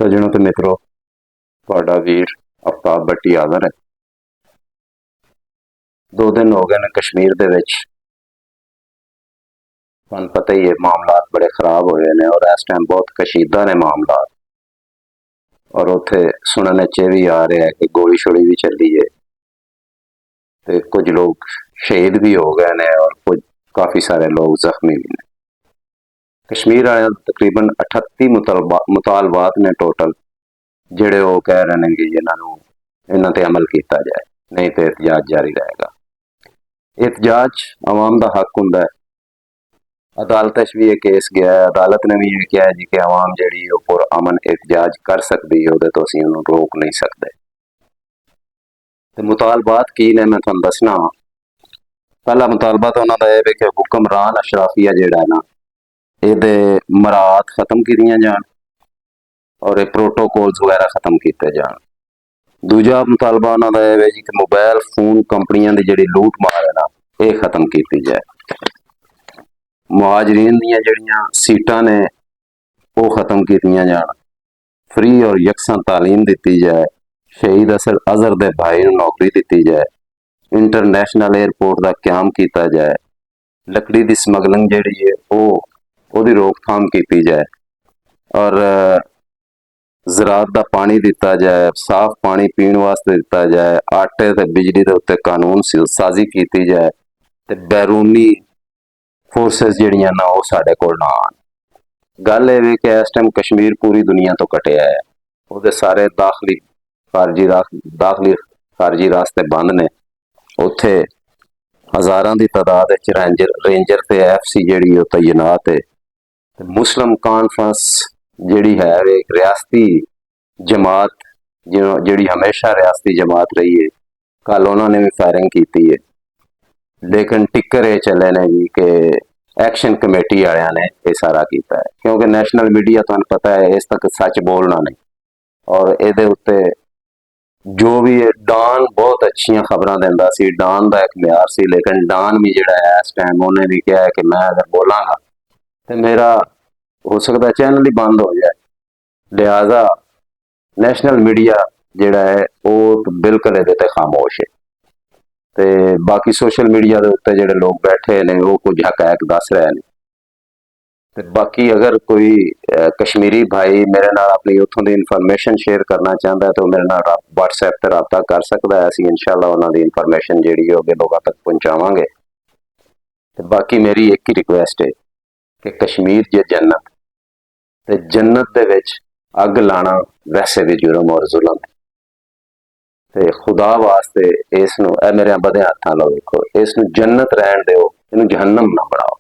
सज्जनों ते मित्रों, ਤੁਹਾਡਾ ਵੀਰ ਅਫਤਾਬ भट्टी हाज़र है। 2 दिन हो गए ने कश्मीर दे विच, तुहानूं पता ही है मामलात बड़े खराब होए ने और इस टाइम बहुत कशीदा ने मामलात। और उत्थे सुनने च भी आ रहा है कि गोली छोड़ी भी चली है तो कुछ लोग शहीद भी हो गए ने और कुछ काफ़ी सारे लोग जख्मी भी ने। कश्मीर आए तकरीबन 38 मुतालबात ने टोटल, जिहड़े वो कह रहे हैं कि इन्हां ते अमल किया जाए, नहीं तो एहतजाज जारी रहेगा। एहतजाज आवाम का हक हुंदा है। अदालत भी ये केस गया है, अदालत ने भी ये किया है जी कि आवाम जी पुरअमन एहतजाज कर सकती है, तो असीं उन्होंने रोक नहीं सकते। तो मुतालबात की ने मैं तुहानूं दसना। पहला मुतालबा तो उन्होंने यह है कि हुक्मरान अशराफिया जिहड़ा ना ये मराहत खत्म कीतियां जान और ये प्रोटोकॉल्स वगैरह खत्म किए जान। दूजा मुतालबा उन्होंने यह है जी कि मोबाइल फोन कंपनियां की जिहड़ी लूट मार है ना, ये खत्म की जाए। मुहाजरीन दी जिहड़ियां सीटां ने वो खत्म कीतियां जान। फ्री और यकसा तालीम दी जाए। शहीद अजहर दे भाई नूं नौकरी दी जाए। इंटरनेशनल एयरपोर्ट का क्याम किया जाए। लकड़ी की समगलिंग जिहड़ी है वो रोकथाम की जाए और ज़राअत का पानी दिता जाए, साफ पानी पीने वास्ते दिता जाए। आटे ते बिजली के उत्ते कानून साजी की जाए तो बैरूनी फोर्सेस जिहड़ियां ना वो साडे कोल ना आन। गल ये कि इस टाइम कश्मीर पूरी दुनिया तो कटिया है, वो सारे दाखली खारजी रास्ते बंद ने। उत्थे हज़ारां की तादाद रेंजर ते FC जिहड़ी वो तैनात है। मुस्लिम कॉन्फ्रेंस जिहड़ी है एक रियासती जमात जिहड़ी हमेशा रियासती जमात रही है, कल उन्होंने भी फायरिंग की है। लेकिन टिक्कर ये चले ने जी कि एक्शन कमेटी वालियां ने यह सारा किया है, क्योंकि नैशनल मीडिया तुहानूं पता है इस तक सच बोलना नहीं। और ये उत्ते जो भी डॉन बहुत अच्छिया खबरां दिंदा सी, डॉन का एक म्यार सी, लेकिन डॉन भी जिहड़ा है इस टाइम उन्हें भी कहा है कि मैं अगर बोलांगा तो मेरा हो सकता चैनल ही बंद हो जाए। लिहाजा नैशनल मीडिया जिहड़ा है वो बिल्कुल ये खामोश है। तो बाकी सोशल मीडिया के उत्ते जिहड़े लोग बैठे ने वो कुछ हकैक दस रहे हैं। तो बाकी अगर कोई कश्मीरी भाई मेरे नाल अपनी उत्थों की इनफॉर्मेशन शेयर करना चाहता है तो मेरे नाल WhatsApp पर रबता कर सकता है। असीं इंशाअल्लाह उन्होंने इनफॉर्मेशन जिहड़ी होगी लोगों तक पहुँचावांगे। तो बाकी मेरी एक ही रिक्वेस्ट है कि कश्मीर जे जन्नत, तो जन्नत दे विच अग लाना वैसे भी जुर्म और जुल्म है। तो खुदा वास्ते इसनूं मेरे बदे हत्थां लो वेखो, इसनूं जन्नत रहन दिओ, इनूं जहन्नम ना बनाओ।